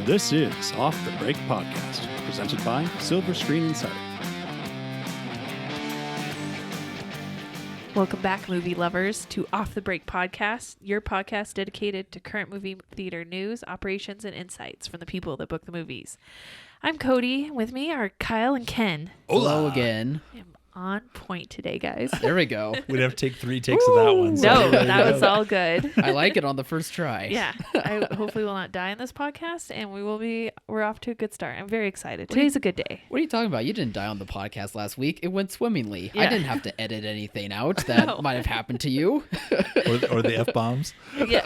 This is Off the Break Podcast, presented by Silver Screen Insider. Welcome back, movie lovers, to Off the Break Podcast, your podcast dedicated to current movie theater news, operations, and insights from the people that book the movies. I'm Cody. With me are Kyle and Ken. Hello again. I'm on point today, guys. There we go. We'd have to take 3 takes of that one. No, that was all good. I like it on the first try. Yeah, I hopefully will not die in this podcast, and we're off to a good start. I'm very excited. Today's a good day. What are you talking about? You didn't die on the podcast last week. It went swimmingly. Yeah. I didn't have to edit anything out that might have happened to you. or the F-bombs. Yeah.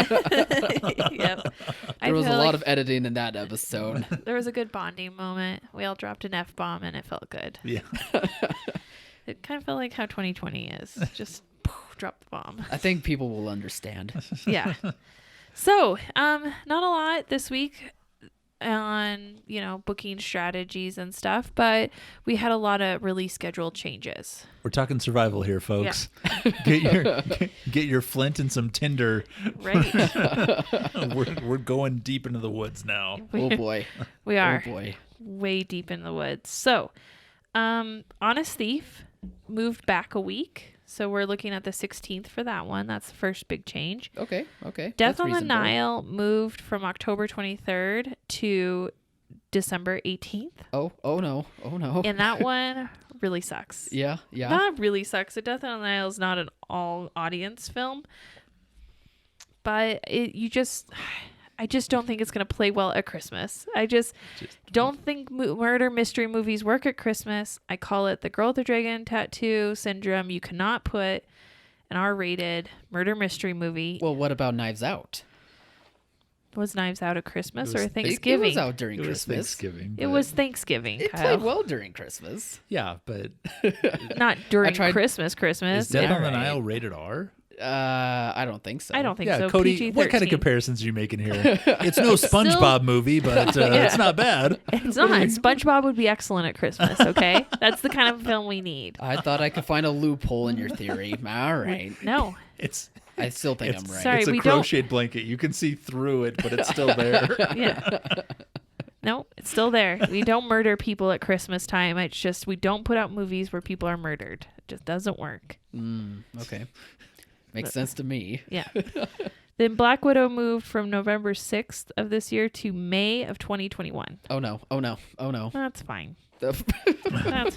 Yep. There was a lot of editing in that episode. There was a good bonding moment. We all dropped an F-bomb, and it felt good. Yeah. It kind of felt like how 2020 is. Just drop the bomb. I think people will understand. Yeah. So, not a lot this week on, booking strategies and stuff, but we had a lot of release schedule changes. We're talking survival here, folks. Yeah. Get your flint and some tinder. Right. We're going deep into the woods now. Oh boy. We are. Oh boy. Way deep in the woods. So, Honest Thief moved back a week. So we're looking at the 16th for that one. That's the first big change. Okay. Death That's on reasonable. the Nile moved from October 23rd to December 18th. Oh no. And that one really sucks. Yeah. Not really sucks. Death on the Nile is not an all-audience film. But I just don't think it's going to play well at Christmas. I just don't think murder mystery movies work at Christmas. I call it the girl with the dragon tattoo syndrome. You cannot put an R-rated murder mystery movie. Well, what about Knives Out? Was Knives Out at Christmas or It Thanksgiving? was out during It was Christmas. Thanksgiving. It was Thanksgiving, It Kyle. played well during Christmas. Yeah, but Not during tried- Christmas. is Death on the Alright. Nile rated R? I don't think so. I don't think Yeah, so. Cody, PG-13. what kind of comparisons are you making here? It's no SpongeBob movie, but it's not bad. It's not. SpongeBob would be excellent at Christmas, okay? That's the kind of film we need. I thought I could find a loophole in your theory. All right. No. I still think I'm It's- right. Sorry, It's a we don't- crocheted blanket. You can see through it, but it's still there. Yeah. No, it's still there. We don't murder people at Christmas time. It's just we don't put out movies where people are murdered. It just doesn't work. Okay. Makes sense to me. Yeah. Then Black Widow moved from November 6th of this year to May of 2021. Oh no. That's fine. That's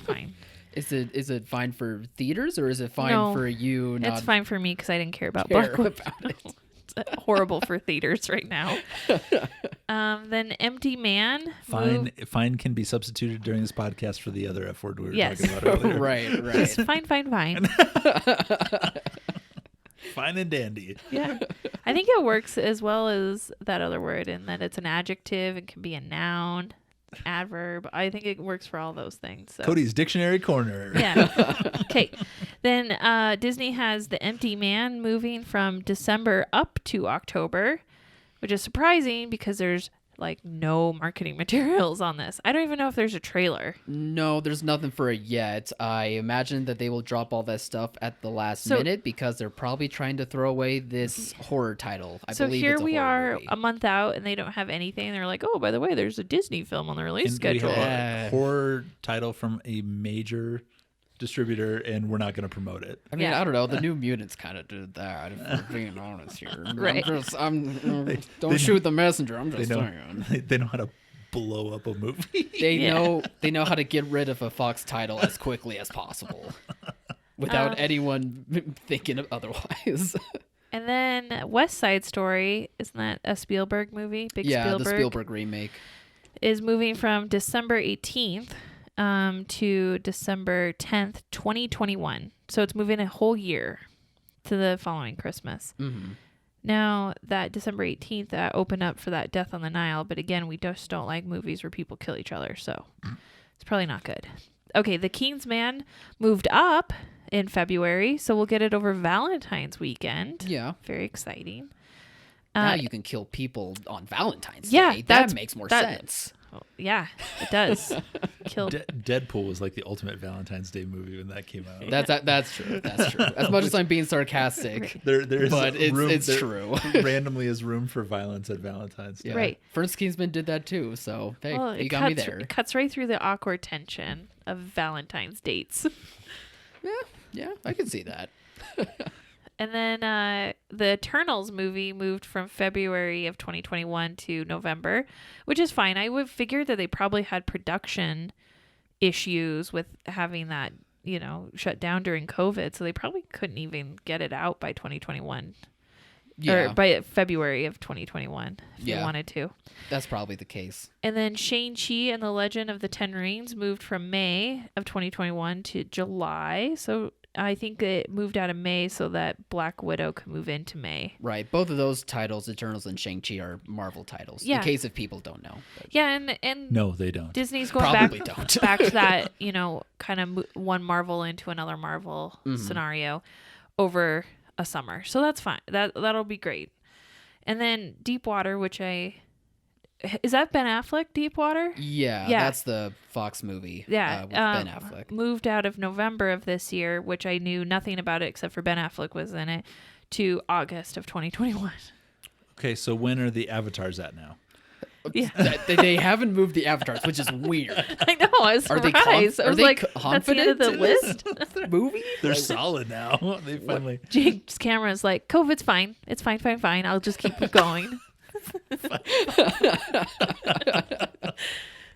fine. Is it fine for theaters or is it fine No, for you not It's fine for me because I didn't care about care Black Widow. about it? It's horrible for theaters right now. Then Empty Man. Fine can be substituted during this podcast for the other F word we were Yes. talking about earlier. Right. It's fine. Fine and dandy. Yeah. I think it works as well as that other word in that it's an adjective and can be a noun, adverb. I think it works for all those things. So. Cody's Dictionary Corner. Yeah. Okay. Then Disney has The Empty Man moving from December up to October, which is surprising because there's no marketing materials on this. I don't even know if there's a trailer. No, there's nothing for it yet. I imagine that they will drop all that stuff at the last minute because they're probably trying to throw away this horror title. I believe here it's a we horror are movie. a month out and they don't have anything. They're like, oh, by the way, there's a Disney film on the release And we schedule. have a horror title from a major distributor, and we're not going to promote it. I mean, Yeah. I don't know. The New Mutants kind of did that, if we're being honest here. Right. Don't shoot the messenger. I'm just They know, saying. they know how to blow up a movie. They know how to get rid of a Fox title as quickly as possible without anyone thinking of otherwise. And then West Side Story, isn't that a Spielberg movie? The Spielberg remake. is moving from December 18th to December 10th, 2021. So it's moving a whole year to the following Christmas. Mm-hmm. Now, that December 18th opened up for that Death on the Nile. But again, we just don't like movies where people kill each other. So it's probably not good. Okay, The King's Man moved up in February. So we'll get it over Valentine's weekend. Yeah. Very exciting. Now you can kill people on Valentine's yeah, Day. That makes more sense. Yeah, it does. Killed. Deadpool was like the ultimate Valentine's Day movie when that came out. That's true. That's true. As much as I'm being sarcastic, There's but it's there true. randomly is room for violence at Valentine's Day. Yeah. Right. First Kingsman did that too. So hey, Well, you it got me cuts, there. it cuts right through the awkward tension of Valentine's dates. Yeah, I can see that. And then the Eternals movie moved from February of 2021 to November, which is fine. I would figure that they probably had production issues with having that, shut down during COVID. So they probably couldn't even get it out by 2021. Yeah, Or by February of 2021 if they Yeah. wanted to. that's probably the case. And then Shang-Chi and the Legend of the Ten Rings moved from May of 2021 to July. So I think it moved out of May so that Black Widow could move into May. Right. Both of those titles, Eternals and Shang-Chi, are Marvel titles. Yeah. In case if people don't know. But Yeah, and No, they don't. Disney's going Probably back don't. back to that, kind of one Marvel into another Marvel scenario over a summer. So that's fine. That'll be great. And then Deepwater, is that Ben Affleck, Deepwater? yeah, Yeah. that's the Fox movie. Yeah, With Ben Affleck. moved out of November of this year, which I knew nothing about it except for Ben Affleck was in it, to August of 2021. Okay, so when are the avatars at now? Yeah, They haven't moved the avatars, which is weird. I know. I was Are they surprised. I are was they like, that's the end of confident the in list. Movie? They're solid now. They finally. James Cameron's like, COVID's fine. It's fine. I'll just keep going.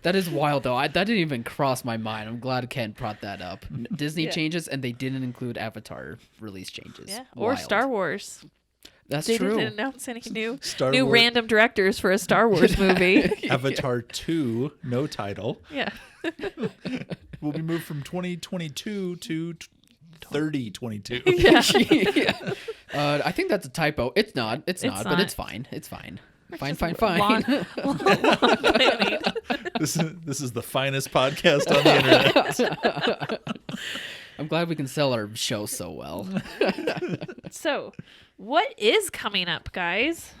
That is wild, though. That didn't even cross my mind. I'm glad Ken brought that up. Disney Yeah. changes, and they didn't include Avatar release changes. Yeah, or Wild. Star Wars. That's They true. didn't announce any new Star new Wars- random directors for a Star Wars movie. Avatar 2, no title, Yeah. will be moved from 2022 to 3022. Yeah. I think that's a typo. It's not. It's not. But not. it's fine. It's fine. Fine. Long planning. This is the finest podcast on the internet. I'm glad we can sell our show so well. So, what is coming up, guys?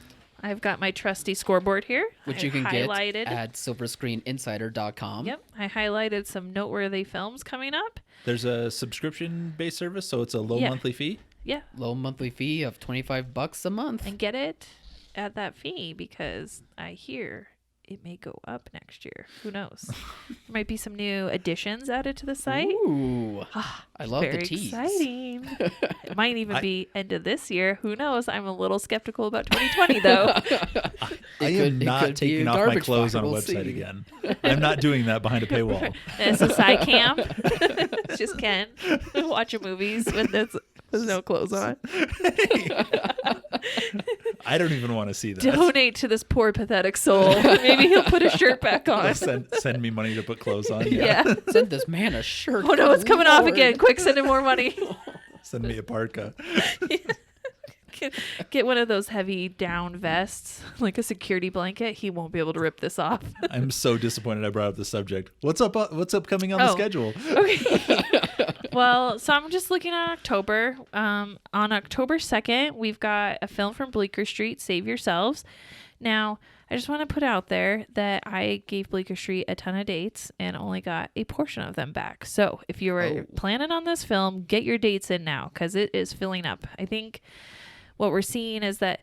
I've got my trusty scoreboard here, Which I you can highlighted. get at silverscreeninsider.com. Yep, I highlighted some noteworthy films coming up. There's a subscription-based service, so it's a low Yeah. monthly fee. Yeah, Low monthly fee of $25 a month. and get it at that fee because I hear it may go up next year. Who knows? There might be some new additions added to the site. Ooh, I love Very the tease. exciting. It might even be end of this year. Who knows? I'm a little skeptical about 2020 though. I am could not be taking a off my garbage clothes fire. on a We'll website see. again. I'm not doing that behind a paywall. SSI camp. It's just Ken watching movies with no clothes on. I don't even want to see that. Donate to this poor pathetic soul. Maybe he'll put a shirt back on. Send me money to put clothes on. Yeah. Send this man a shirt. Oh no, it's coming off Lord. again. Quick, send him more money. Send me a parka. Get one of those heavy down vests, like a security blanket. He won't be able to rip this off. I'm so disappointed I brought up the subject. What's upcoming on the schedule? Okay. Well, so I'm just looking at October. On October 2nd, we've got a film from Bleeker Street, Save Yourselves. Now, I just want to put out there that I gave Bleeker Street a ton of dates and only got a portion of them back. So if you were planning on this film, get your dates in now because it is filling up. I think what we're seeing is that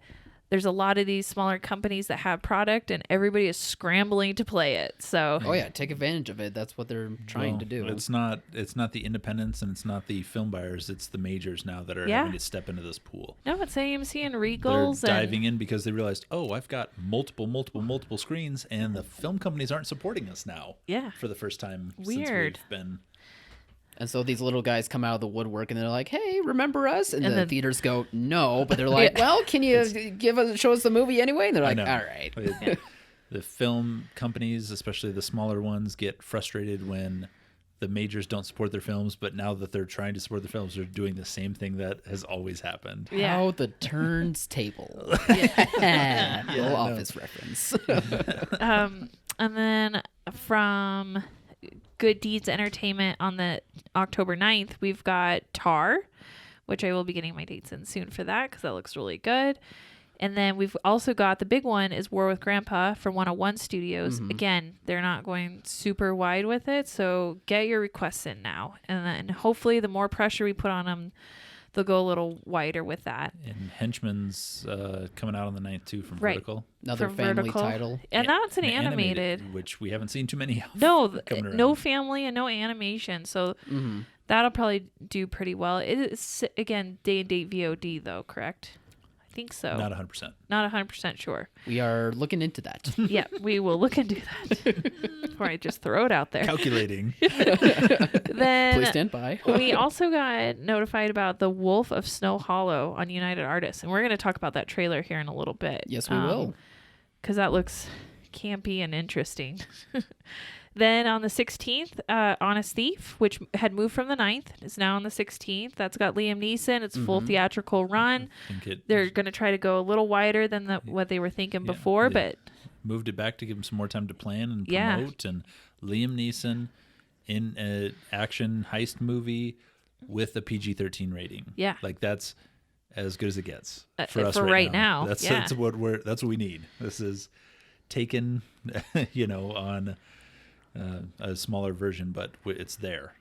there's a lot of these smaller companies that have product and everybody is scrambling to play it. So Oh yeah, take advantage of it. That's what they're trying Well, to do. It's not the independents and it's not the film buyers. It's the majors now that are Yeah. having to step into this pool. no, it's AMC and They're Regals diving and in because they realized, I've got multiple screens, and the film companies aren't supporting us now. yeah. For the first time Weird. since we've been. And so these little guys come out of the woodwork and they're like, "Hey, remember us?" And, And the then- theaters go, "No," but they're like, Yeah. "Well, can you show us the movie anyway?" And they're like, I know. "All right." The film companies, especially the smaller ones, get frustrated when the majors don't support their films, but now that they're trying to support their films, they're doing the same thing that has always happened. Yeah. How the turns table. Little Office reference. And then from Good Deeds Entertainment on the October 9th, we've got Tar, which I will be getting my dates in soon for that because that looks really good. And then we've also got the big one is War with Grandpa from 101 Studios. Mhm. Again, they're not going super wide with it, so get your requests in now. And then hopefully the more pressure we put on them, they'll go a little wider with that. And Henchman's coming out on the 9th too from Right. Vertical. Another From family Vertical. title. And that's an And animated. which we haven't seen too many of. No, coming around. no family and no animation. So Mm-hmm. that'll probably do pretty well. It is, again, day and date VOD, though, correct? I think so. Not 100%. Not 100% sure. We are looking into that. Yeah, we will look into that. Before I just throw it out there. Calculating. Then Please stand by. we also got notified about The Wolf of Snow Hollow on United Artists. And we're going to talk about that trailer here in a little bit. Yes, we will. Because that looks campy and interesting. Then on the 16th, Honest Thief, which had moved from the 9th, is now on the 16th. That's got Liam Neeson. It's full theatrical run. I think They're going to try to go a little wider than what they were thinking before, they but moved it back to give him some more time to plan and Yeah. promote. And Liam Neeson in an action heist movie with a PG-13 rating. Yeah. Like that's as good as it gets for us for right now. That's Yeah. that's what we need. This is taken, on a smaller version, but it's there.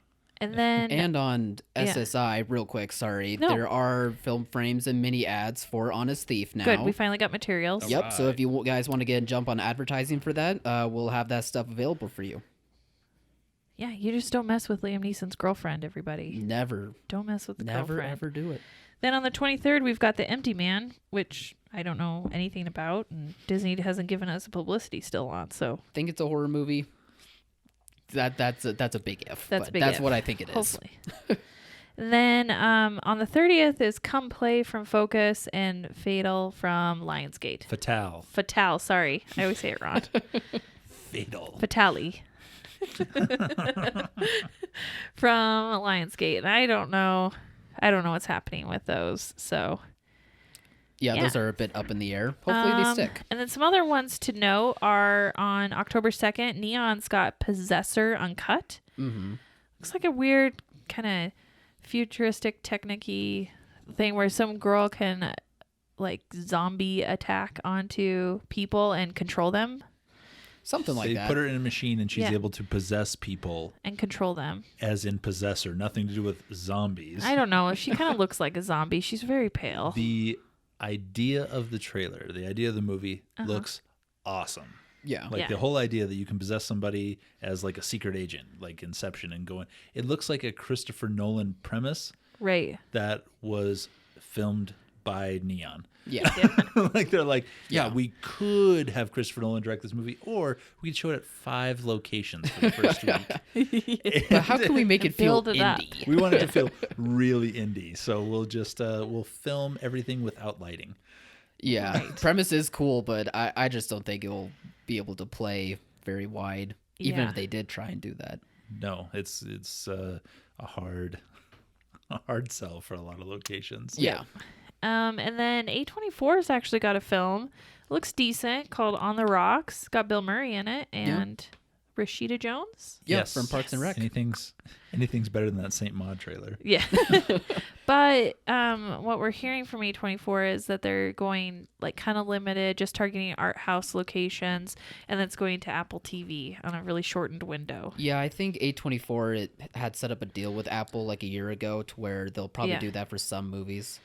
and then And on Yeah. SSI, real quick, sorry, No. there are film frames and mini ads for Honest Thief now. good, we finally got materials. Yep. So if you guys want to get a jump on advertising for that, we'll have that stuff available for you. Yeah, you just don't mess with Liam Neeson's girlfriend, everybody. Never, Don't mess with the never, girlfriend. ever do it. Then on the 23rd, we've got The Empty Man, which I don't know anything about, and Disney hasn't given us publicity still on, so Think it's a horror movie. That's a big if. That's but big That's if. what I think it is. hopefully. Then on the 30th is Come Play from Focus and Fatal from Lionsgate. Fatale. Sorry. I always say it wrong. Fatal. Fatale. From Lionsgate. And I don't know what's happening with those, so... Yeah, Yeah. those are a bit up in the air. Hopefully they stick. And then some other ones to note are on October 2nd, Neon's got Possessor Uncut. Mm-hmm. Looks like a weird kind of futuristic technique-y thing where some girl can like zombie attack onto people and control them Something like They that. put her in a machine and she's Yeah. able to possess people, and control them. as in Possessor. Nothing to do with zombies. I don't know. She kind of looks like a zombie. She's very pale. The idea of the trailer, the idea of the movie looks awesome. Yeah. Like Yeah. the whole idea that you can possess somebody as like a secret agent, like Inception, and going. It looks like a Christopher Nolan premise Right. that was filmed by Neon. Yeah. Like they're like, yeah, Yeah. we could have Christopher Nolan direct this movie, or we could show it at 5 locations for the first week. But how can we make it feel Build it up. indie? We want it to feel really indie, so we'll just we'll film everything without lighting. Yeah. Premise is cool, but I just don't think it will be able to play very wide, even Yeah. if they did try and do that. No, it's a hard sell for a lot of locations. Yeah. And then A24's actually got a film. Looks decent, called On the Rocks. Got Bill Murray in it and Rashida Jones. Yeah, Yes. from Parks and Rec. Anything's better than that Saint Maud trailer. Yeah. But what we're hearing from A24 is that they're going like kind of limited, just targeting art house locations, and that's going to Apple TV on a really shortened window. Yeah, I think A24 it had set up a deal with Apple like a year ago to where they'll probably Yeah. do that for some movies.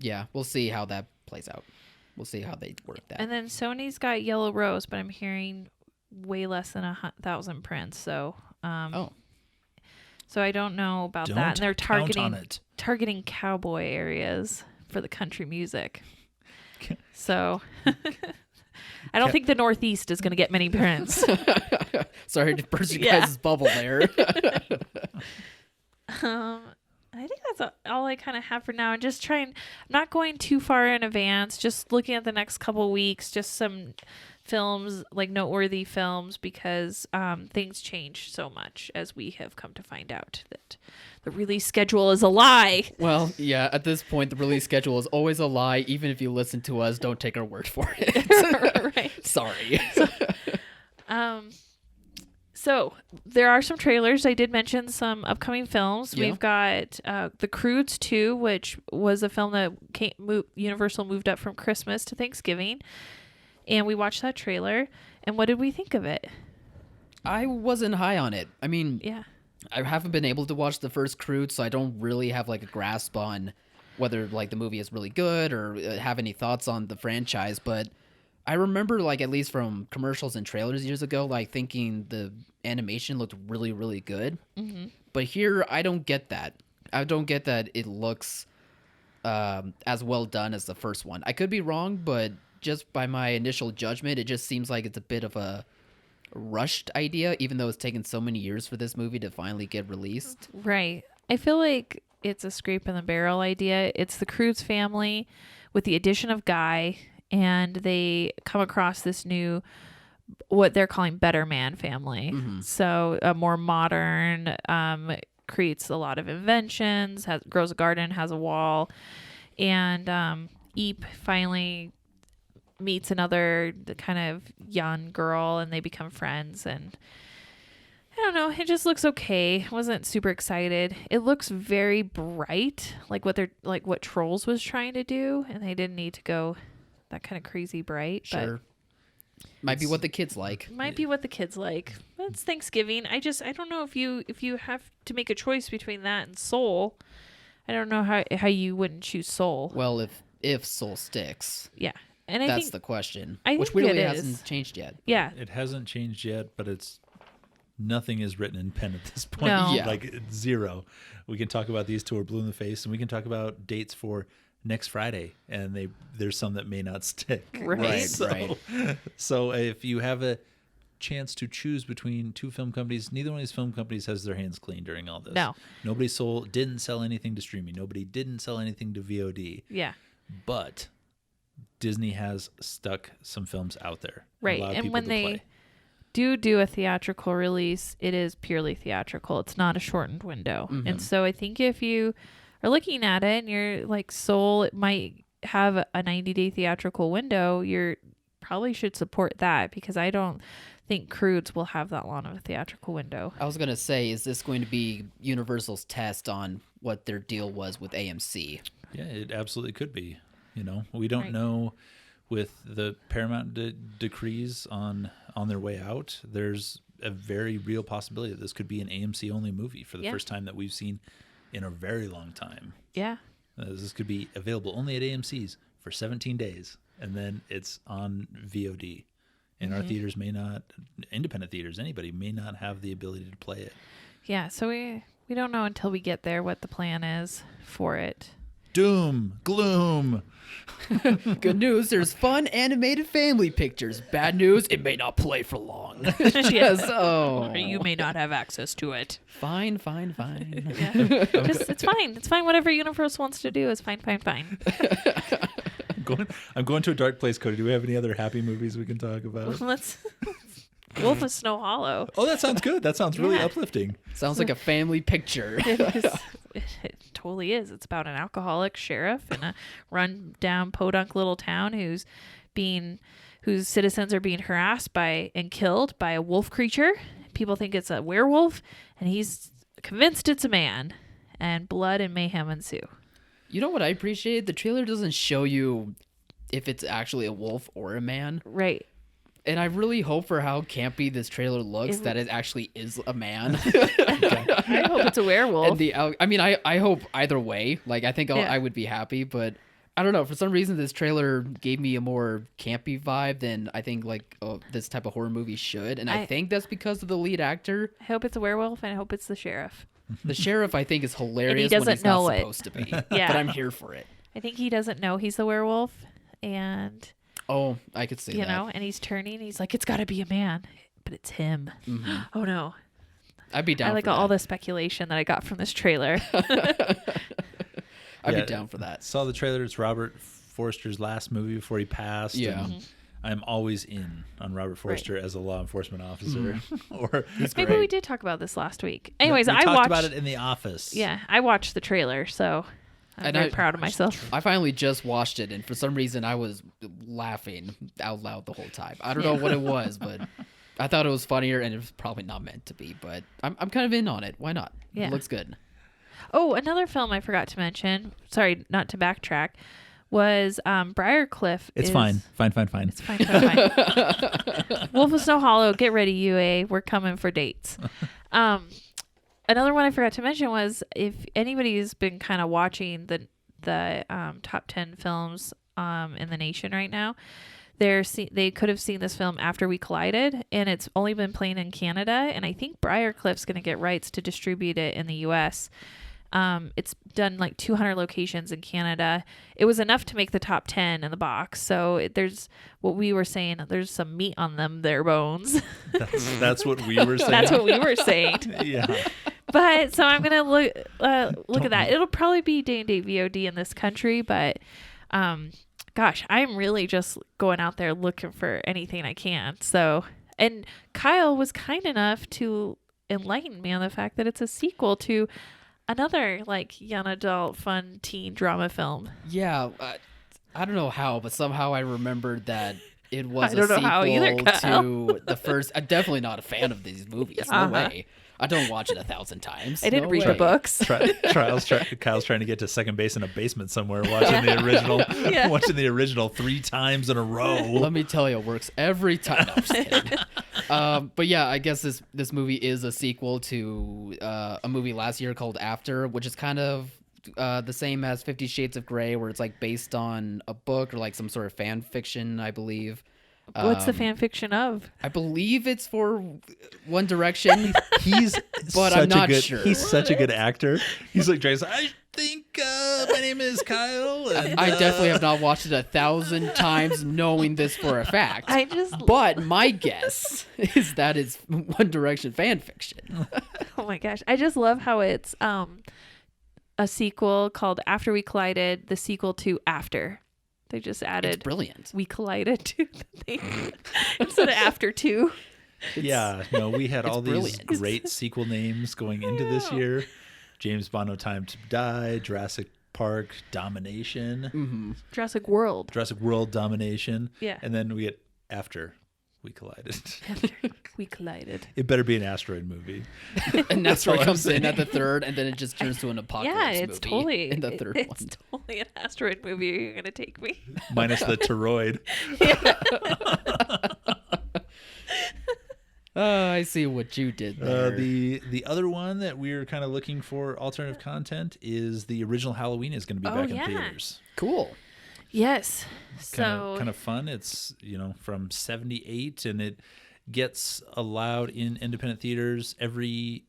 Yeah, we'll see how that plays out. We'll see how they work that. And then Sony's got Yellow Rose, but I'm hearing way less than 1,000 prints. So, so I don't know about Don't that. And they're count on it. targeting cowboy areas for the country music. So I don't think the Northeast is going to get many prints. Sorry to burst your Yeah. guys' bubble there. I think that's all I kind of have for now. And just I'm not going too far in advance, just looking at the next couple weeks, just some films, like noteworthy films, because things change so much, as we have come to find out that the release schedule is a lie. Well, yeah, at this point, the release schedule is always a lie. Even if you listen to us, don't take our word for it. Right. Sorry. So there are some trailers. I did mention some upcoming films. Yeah. We've got The Croods 2, which was a film that Universal moved up from Christmas to Thanksgiving. And we watched that trailer. And what did we think of it? I wasn't high on it. I mean, Yeah. I haven't been able to watch the first Crude, so I don't really have like a grasp on whether like the movie is really good or have any thoughts on the franchise. But I remember, like, at least from commercials and trailers years ago, like thinking the animation looked really, really good. Mm-hmm. But here, I don't get that. I don't get that it looks as well done as the first one. I could be wrong, but just by my initial judgment, it just seems like it's a bit of a rushed idea, even though it's taken so many years for this movie to finally get released. Right. I feel like it's a scrape in the barrel idea. It's the Croods family with the addition of Guy, and they come across this new, what they're calling Better Man family. Mm-hmm. So a more modern, creates a lot of inventions, grows a garden, has a wall, and Eep finally meets another kind of young girl, and they become friends. And I don't know, it just looks okay. I wasn't super excited. It looks very bright, like what Trolls was trying to do, and they didn't need to go that kind of crazy bright. Sure. Might be what the kids like. But might be what the kids like. But it's Thanksgiving. I don't know if you have to make a choice between that and Soul. I don't know how you wouldn't choose Soul. Well, if Soul sticks, Yeah. And that's the question. I which think really it hasn't is. changed yet. Yeah. It hasn't changed yet, but nothing is written in pen at this point. No. Yeah. Like it's zero. We can talk about these two are blue in the face, and we can talk about dates for next Friday, and there's some that may not stick. Right. So if you have a chance to choose between two film companies, neither one of these film companies has their hands clean during all this. No. Nobody didn't sell anything to streaming. Nobody didn't sell anything to VOD. Yeah. But Disney has stuck some films out there. Right. Allowed And people when to they play. do a theatrical release, it is purely theatrical. It's not a shortened window. Mm-hmm. And so I think if you are looking at it and you're like Soul, it might have a 90-day theatrical window, you probably should support that, because I don't think Croods will have that long of a theatrical window. I was going to say, is this going to be Universal's test on what their deal was with AMC? Yeah, it absolutely could be. You know, we don't Right. know with the Paramount decrees on their way out. There's a very real possibility that this could be an AMC only movie for the Yeah. first time that we've seen in a very long time. Yeah. This could be available only at AMC's for 17 days, and then it's on VOD. And our theaters may not, independent theaters, anybody may not have the ability to play it. Yeah. So we don't know until we get there what the plan is for it. Doom, gloom. Good news, there's fun animated family pictures. Bad news, it may not play for long. Just, Or you may not have access to it. Fine. Yeah. It's fine. It's fine. Whatever Universal wants to do is fine. I'm going to a dark place, Cody. Do we have any other happy movies we can talk about? Let's Wolf of Snow Hollow. Oh, that sounds good. That sounds really Yeah. uplifting. Sounds like a family picture. It totally is. It's about an alcoholic sheriff in a run-down podunk little town whose citizens are being harassed by and killed by a wolf creature. People think it's a werewolf, and he's convinced it's a man. And blood and mayhem ensue. You know what I appreciate? The trailer doesn't show you if it's actually a wolf or a man. Right. And I really hope for how campy this trailer looks that it actually is a man. I hope it's a werewolf. And I hope either way. Like, I think I would be happy, but I don't know. For some reason, this trailer gave me a more campy vibe than I think this type of horror movie should. And I think that's because of the lead actor. I hope it's a werewolf, and I hope it's the sheriff. The sheriff, I think, is hilarious doesn't when he's know not it. supposed to be. Yeah. But I'm here for it. I think he doesn't know he's the werewolf, and Oh, I could see that. you know, and he's turning. He's like, it's got to be a man, but it's him. Mm-hmm. Oh no! I'd be down I like for all that. the speculation that I got from this trailer. I'd Yeah, be down for that. Saw the trailer. It's Robert Forster's last movie before he passed. Yeah. and I'm always in on Robert Forster as a law enforcement officer. Mm-hmm. Or Maybe we did talk about this last week. Anyways, we I talked watched about it in The Office. Yeah, I watched the trailer, so I'm And very I- proud of myself. I finally just watched it, and for some reason, I was laughing out loud the whole time. I don't know what it was, but I thought it was funnier, and it was probably not meant to be, but I'm kind of in on it. Why not? Yeah. It looks good. Oh, another film I forgot to mention. Sorry, not to backtrack. Was Briarcliff. It's is, fine. Fine. It's fine. Wolf of Snow Hollow, get ready, UA. We're coming for dates. Another one I forgot to mention was if anybody's been kind of watching the top 10 films in the nation right now, they could have seen this film After We Collided, and it's only been playing in Canada, and I think Briarcliff's going to get rights to distribute it in the U.S. It's done like 200 locations in Canada. It was enough to make the top 10 in the box. So there's what we were saying. There's some meat on them, their bones. That's what we were saying. That's what we were saying. Yeah. But so I'm gonna look at that. It'll probably be day-and-date VOD in this country, but gosh, I'm really just going out there looking for anything I can. So, and Kyle was kind enough to enlighten me on the fact that it's a sequel to another like young adult fun teen drama film. Yeah, I don't know how, but somehow I remembered that it was I don't a know how either, sequel to the first. I'm definitely not a fan of these movies. No way. I don't watch it 1,000 times. I didn't read way. the books. Kyle's trying to get to second base in a basement somewhere, watching the original, watching the original 3 times in a row. Let me tell you, it works every time. No, I'm just kidding. But yeah, I guess this movie is a sequel to a movie last year called After, which is kind of the same as 50 Shades of Grey, where it's like based on a book or like some sort of fan fiction, I believe. What's the fan fiction of? I believe it's for One Direction. He's but such I'm not a good, sure. He's such a good actor. He's like, I think my name is Kyle. And, I definitely have not watched it 1,000 times knowing this for a fact. But my guess is that it's One Direction fan fiction. Oh my gosh. I just love how it's a sequel called After We Collided, the sequel to After. They just added It's brilliant. We collided to the thing instead of After 2. Yeah, no, we had all these brilliant. great sequel names going into this year. James Bond, No Time to Die, Jurassic Park, Domination, Jurassic World. Jurassic World, Domination. Yeah. And then we get After We Collided. We collided. It better be an asteroid movie. And that's where all it I'm comes in saying. at the third, and then it just turns to an apocalypse Yeah, it's movie totally in the third it's one. totally an asteroid movie. You're gonna take me. Minus the toroid. I see what you did there. The other one that we're kind of looking for alternative content is the original Halloween is going to be back in theaters. Cool. Half Kind of fun. It's from 78, and it gets allowed in independent theaters every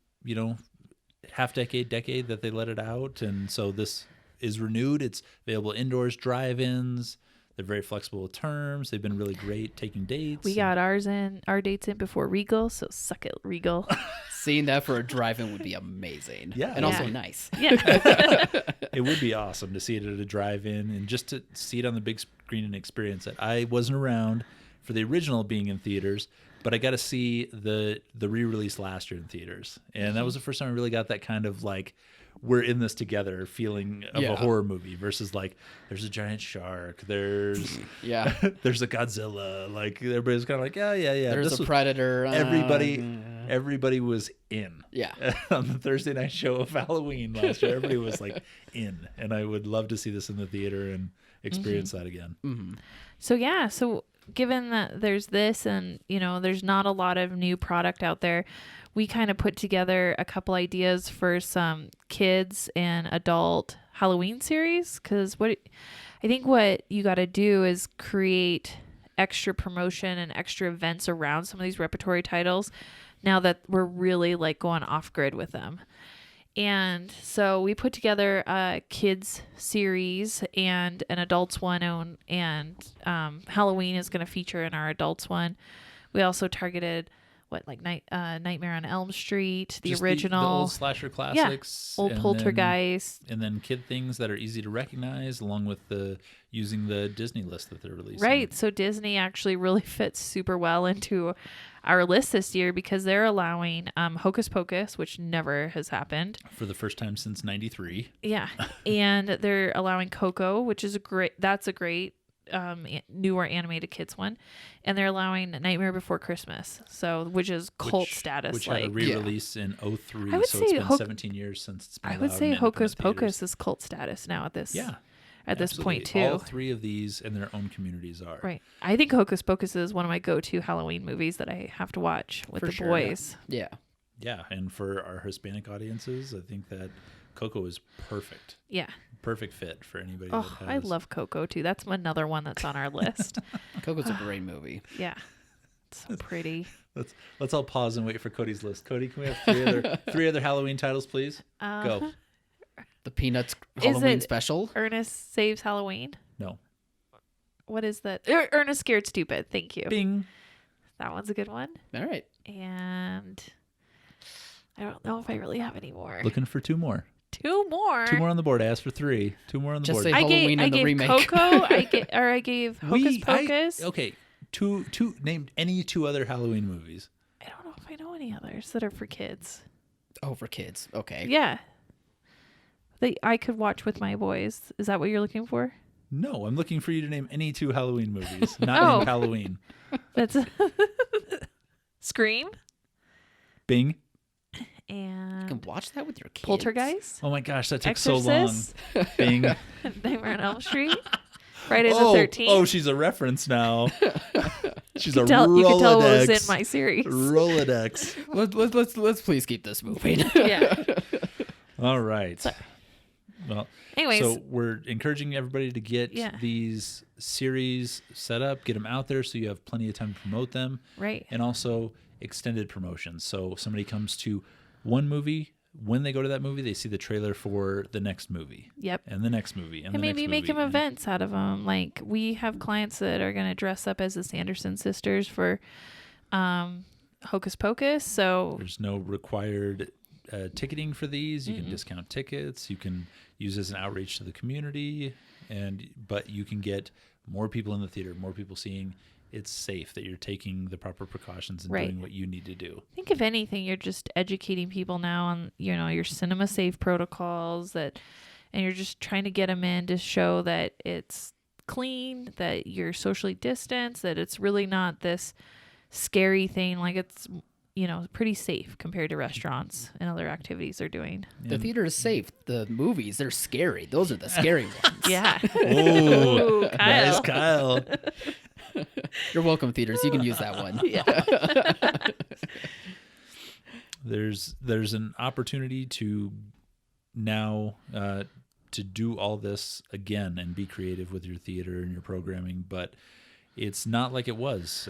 half decade that they let it out, and so this is renewed. It's available indoors, drive-ins. They're very flexible with terms. They've been really great taking dates. We got our dates in before Regal, so suck it, Regal. Seeing that for a drive-in would be amazing. Yeah. And also nice. Yeah. It would be awesome to see it at a drive-in and just to see it on the big screen and experience it. I wasn't around for the original being in theaters, but I got to see the re-release last year in theaters. And that was the first time I really got that kind of like, we're in this together feeling of a horror movie versus like there's a giant shark, there's there's a Godzilla, like everybody's kind of like yeah There's a predator. Everybody was in. Yeah. On the Thursday night show of Halloween last year, everybody was like in, and I would love to see this in the theater and experience that again. So given that there's this and there's not a lot of new product out there, we kind of put together a couple ideas for some kids and adult Halloween series, because what you got to do is create extra promotion and extra events around some of these repertory titles now that we're really like going off grid with them. And so we put together a kids series and an adults one, and Halloween is going to feature in our adults one. We also targeted Nightmare on Elm Street, the Just original, the old slasher classics, old Poltergeist, and then kid things that are easy to recognize, along with using the Disney list that they're releasing. Right. So Disney actually really fits super well into our list this year because they're allowing Hocus Pocus, which never has happened for the first time since '93. Yeah, and they're allowing Coco, which is a great newer animated kids one, and they're allowing Nightmare Before Christmas, which is cult status. Which had a re-release in 03, I would so say it's been 17 years since it's been I would allowed say in Hocus independent Pocus theaters. is cult status now at this. Yeah. At this point too. All three of these in their own communities are. Right. I think Hocus Pocus is one of my go-to Halloween movies that I have to watch with For the sure, boys. Yeah. Yeah, and for our Hispanic audiences, I think that Coco is perfect. Yeah. Perfect fit for anybody Oh, that has. I love Coco too. That's another one that's on our list. Coco's a great movie. Yeah. It's so pretty. Let's all pause and wait for Cody's list. Cody, can we have three other Halloween titles, please? Go. The Peanuts Is Halloween it- special. Ernest Saves Halloween. No. What is that? Ernest Scared Stupid. Thank you. Bing. That one's a good one. All right. And I don't know if I really have any more. Looking for two more. Two more. Two more on the board. I asked for three. Two more on the Just board. say Halloween I and the gave remake. Coco. I gave Hocus Pocus. Okay. Two. Named any two other Halloween movies. I don't know if I know any others that are for kids. Oh, for kids. Okay. Yeah. That I could watch with my boys. Is that what you're looking for? No, I'm looking for you to name any two Halloween movies. Not Oh. named Halloween. That's Scream You Bing. and can watch that with your kids. Poltergeist. Oh my gosh, that took so long. Exorcist. Bing. Nightmare on Elm Street. Friday the Oh, 13th. oh, she's a reference now. She's a you can tell what was Rolodex. in my series. Rolodex. Let's please keep this moving. Yeah. All right. Sorry. Well, Anyways, so we're encouraging everybody to get Yeah. these series set up, get them out there so you have plenty of time to promote them, right. and also extended promotions. So somebody comes to one movie, when they go to that movie, they see the trailer for the next movie. Yep. And the next movie. And And the maybe next make movie. them events out of them. Like we have clients that are going to dress up as the Sanderson sisters for Hocus Pocus. So There's no required ticketing for these. You can discount tickets. You can use as an outreach to the community, but you can get more people in the theater, more people seeing. It's safe that you're taking the proper precautions and Right. doing what you need to do. I think if anything, you're just educating people now on, your CinemaSafe protocols and you're just trying to get them in to show that it's clean, that you're socially distanced, that it's really not this scary thing. Like it's, pretty safe compared to restaurants and other activities they're doing. The theater is safe. The movies, they're scary. Those are the scary ones. Yeah. Oh, Ooh, nice, Kyle. Kyle. You're welcome, theaters. You can use that one. Yeah. There's an opportunity to now to do all this again and be creative with your theater and your programming, but it's not like it was.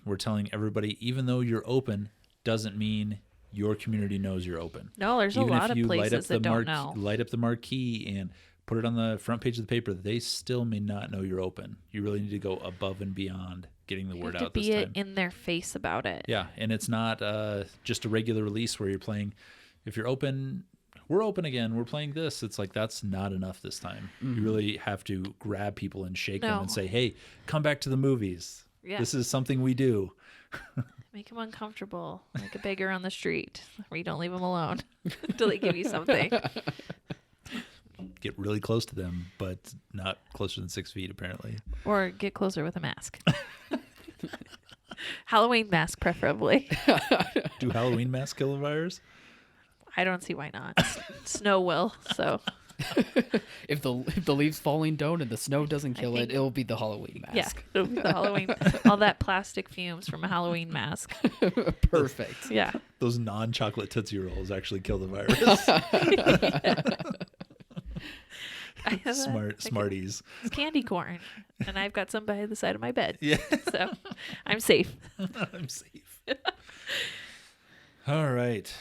We're telling everybody, even though you're open, doesn't mean your community knows you're open. No, there's Even a lot if of you places that don't know. light up the marquee and put it on the front page of the paper, they still may not know you're open. You really need to go above and beyond getting the You word have to out this be time. in their face about it. Yeah, and it's not just a regular release where you're playing. If you're open, we're open again. We're playing this. It's like that's not enough this time. You really have to grab people and shake them No. and say, "Hey, come back to the movies. Yeah. This is something we do." Make them uncomfortable, like a beggar on the street, where you don't leave them alone until they give you something. Get really close to them, but not closer than 6 feet, apparently. Or get closer with a mask. Halloween mask, preferably. Do Halloween masks kill a virus? I don't see why not. Snow will, so If the leaves falling don't and the snow doesn't kill think- it, it'll be the Halloween yeah. mask. It'll be the Halloween, all that plastic fumes from a Halloween mask. Perfect. Yeah. Those non-chocolate Tootsie Rolls actually kill the virus. Smarties. It's candy corn, and I've got some by the side of my bed. Yeah. So I'm safe. I'm safe. All right.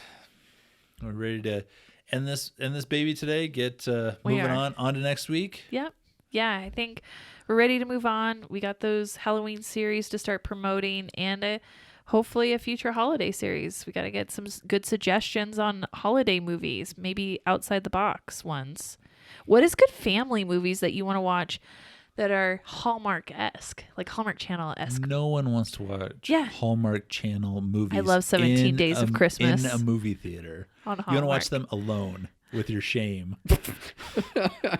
We're ready to end this baby today. Get We moving are. on to next week. Yep. Yeah, I think we're ready to move on. We got those Halloween series to start promoting and hopefully a future holiday series. We got to get some good suggestions on holiday movies, maybe outside the box ones. What is good family movies that you want to watch that are Hallmark-esque, like Hallmark Channel-esque? No one wants to watch Yeah. Hallmark Channel movies. I love 17 Days of Christmas. in a movie theater. On You want to watch Hallmark. them alone. with your shame,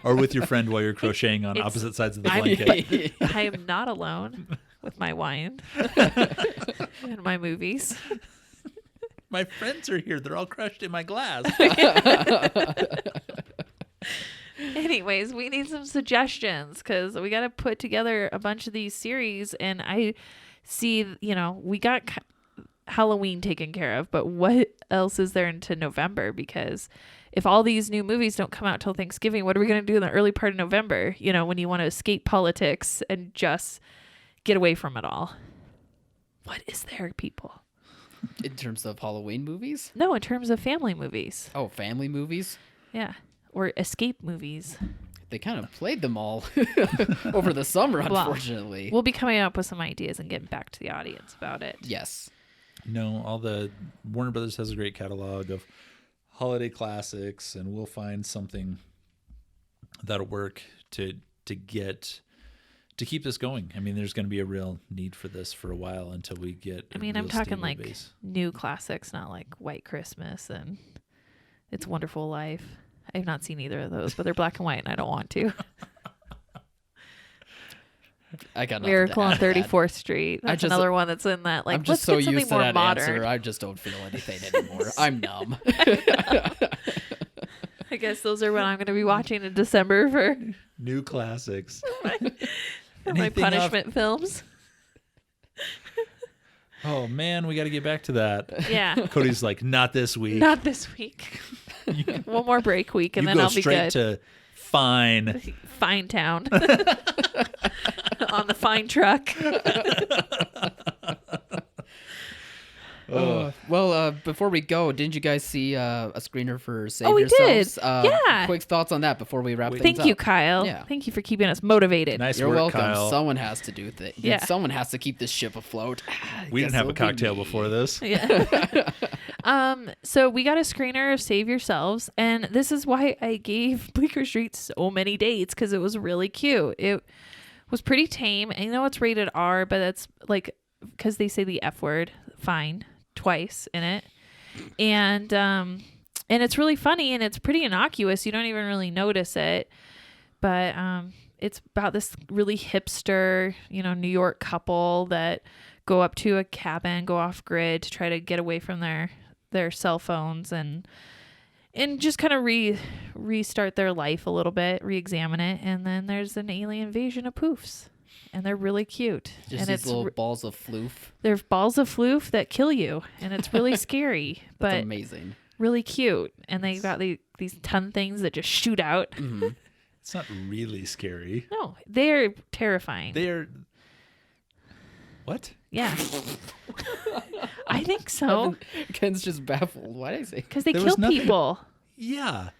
or with your friend while you're crocheting on opposite sides of the I'm- blanket. I am not alone with my wine and my movies. My friends are here. They're all crushed in my glass. Anyways, we need some suggestions because we got to put together a bunch of these series. And I see, we got Halloween taken care of, but what else is there into November? Because if all these new movies don't come out till Thanksgiving, what are we going to do in the early part of November? When you want to escape politics and just get away from it all. What is there, people? In terms of Halloween movies? No, in terms of family movies. Oh, family movies? Yeah. Or escape movies. They kind of played them all over the summer, Well, unfortunately. We'll be coming up with some ideas and getting back to the audience about it. Yes. No, all the Warner Brothers has a great catalog of holiday classics, and we'll find something that'll work to keep this going. I mean, there's going to be a real need for this for a while until we get. I'm talking stable like base. new classics, not like White Christmas and It's a Wonderful Life. I've not seen either of those, but they're black and white, and I don't want to. I got nothing Miracle to on add to that. 34th Street. That's another one that's in that. Like, I'm just let's so get something used to more that modern. answer. I just don't feel anything anymore. I'm numb. I guess those are what I'm going to be watching in December for New classics. my Anything punishment films. Oh man, we got to get back to that. Yeah. Cody's like, not this week. Not this week. One more break week, and you then go I'll be straight good. to Fine. Fine Town. On the fine truck. Well, before we go, didn't you guys see a screener for Save We Yourselves? did. Yeah. Quick thoughts on that before we wrap things Thank up. you, Kyle. Yeah. Thank you for keeping us motivated. Nice You're work, welcome. Kyle. Someone has to do things. Yeah. Someone has to keep this ship afloat. We didn't Guess have a it'll be cocktail me. before this. Yeah. So we got a screener of Save Yourselves, and this is why I gave Bleeker Street so many dates, because it was really cute. It was pretty tame. I know it's rated R, but that's like because they say the F word, fine, twice in it, and it's really funny and it's pretty innocuous. You don't even really notice it, but it's about this really hipster, New York couple that go up to a cabin, go off grid to try to get away from their cell phones and just kind of restart their life a little bit, re-examine it. And then there's an alien invasion of poofs, and they're really cute. Just and these little balls of floof. they're balls of floof that kill you, and it's really scary, That's but amazing. really cute. And they got these ton things that just shoot out. Mm-hmm. It's not really scary. No, they're terrifying. They're what? Yeah. I think so. Ken's just baffled. Why did I say? Because they There kill was nothing- people. Yeah.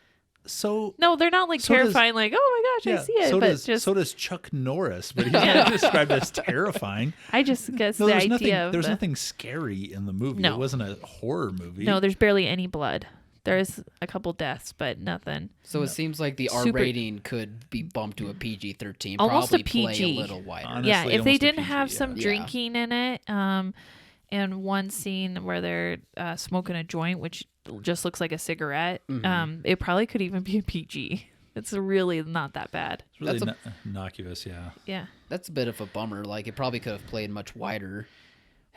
So No, they're not like So does- terrifying, like, oh my gosh, I see it. So But does just, Chuck Norris, but he's not described as terrifying. I just guess No, the there's idea nothing. of There was the- nothing scary in the movie. No. It wasn't a horror movie. No, there's barely any blood. There's a couple deaths, but nothing. So it seems like the R Super- rating could be bumped to a PG-13. Almost a Probably play PG. a little wider. Honestly, Yeah, if they almost a didn't PG, have yeah. some Yeah. drinking in it, and one scene where they're smoking a joint, which just looks like a cigarette, it probably could even be a PG. It's really not that bad. It's really That's innocuous. Yeah. Yeah. That's a bit of a bummer. Like it probably could have played much wider.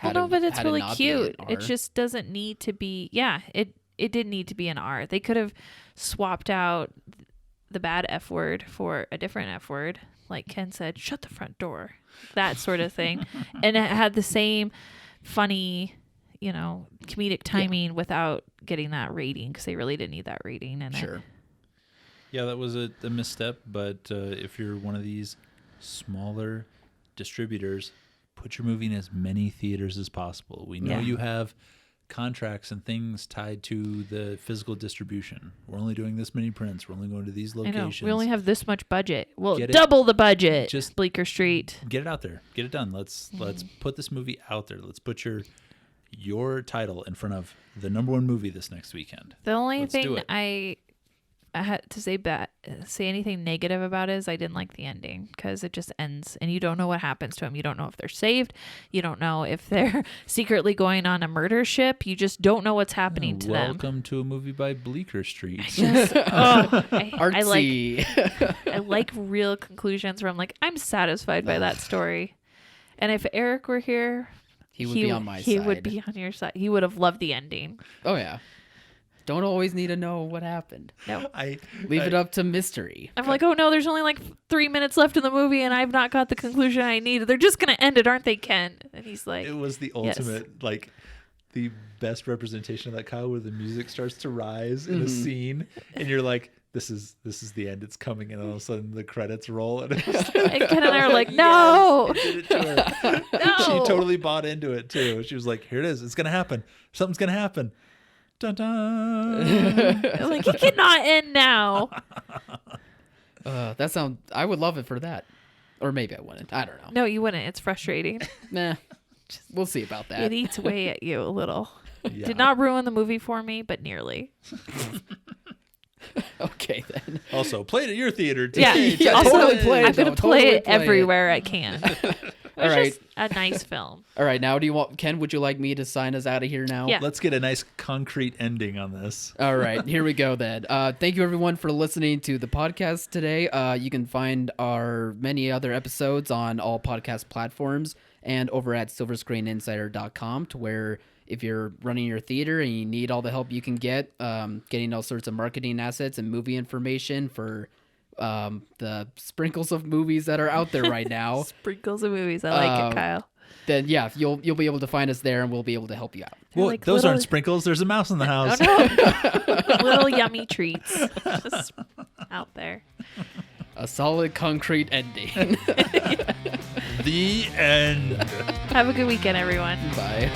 Well, no, but it's had it really not been cute. an It R. just doesn't need to be. Yeah, it didn't need to be an R. They could have swapped out the bad F word for a different F word, like Ken said, "Shut the front door," that sort of thing, and it had the same funny, comedic timing without getting that rating, because they really didn't need that rating in it. Sure. Yeah, that was a misstep. But if you're one of these smaller distributors, put your movie in as many theaters as possible. We know Yeah. you have contracts and things tied to the physical distribution. We're only doing this many prints. We're only going to these I know. locations. We only have this much budget. Well, Get it- double the budget. just- Bleeker Street. Get it out there. Get it done. Let's put this movie out there. Let's put your title in front of the #1 movie this next weekend. The only Let's do thing it. I I had to say anything negative about it is I didn't like the ending because it just ends and you don't know what happens to them. You don't know if they're saved. You don't know if they're secretly going on a murder ship. You just don't know what's happening to them. Welcome to a movie by Bleeker Street. Artsy. I like real conclusions where I'm like, I'm satisfied by that story. And if Eric were here, he would be on my side. He would be on your side. He would have loved the ending. Oh, yeah. Don't always need to know what happened. No. Leave it up to mystery. I'm like, oh no, there's only like 3 minutes left in the movie and I've not got the conclusion I need. They're just going to end it, aren't they, Ken? And he's like, it was the ultimate, like, the best representation of that, Kyle, where the music starts to rise in a scene and you're like, this is the end. It's coming. And all of a sudden the credits roll. And, and Ken and I are like, no. Yes, it did it to her. No. She totally bought into it too. She was like, here it is. It's going to happen. Something's going to happen. Dun, dun. I'm like, it cannot end now. I would love it for that. Or maybe I wouldn't. I don't know. No, you wouldn't. It's frustrating. Nah. We'll see about that. It eats away at you a little. Yeah. Did not ruin the movie for me, but nearly. Okay, then. Also, play it at your theater too. Yeah. Yeah, Also, totally play it, I'm going to though. play Totally it play it. everywhere I can. It was right. just a nice film. All right, now Ken, would you like me to sign us out of here now? Yeah. Let's get a nice concrete ending on this. All right, here we go then. Thank you everyone for listening to the podcast today. You can find our many other episodes on all podcast platforms and over at silverscreeninsider.com, to where if you're running your theater and you need all the help you can get, getting all sorts of marketing assets and movie information for the sprinkles of movies that are out there right now, Sprinkles of movies. I like it, Kyle. then yeah, you'll be able to find us there and we'll be able to help you out. They're Well, like those little- aren't sprinkles. There's a mouse in the house. Oh, no. Little yummy treats just out there. A solid concrete ending. The end. Have a good weekend, everyone. Bye.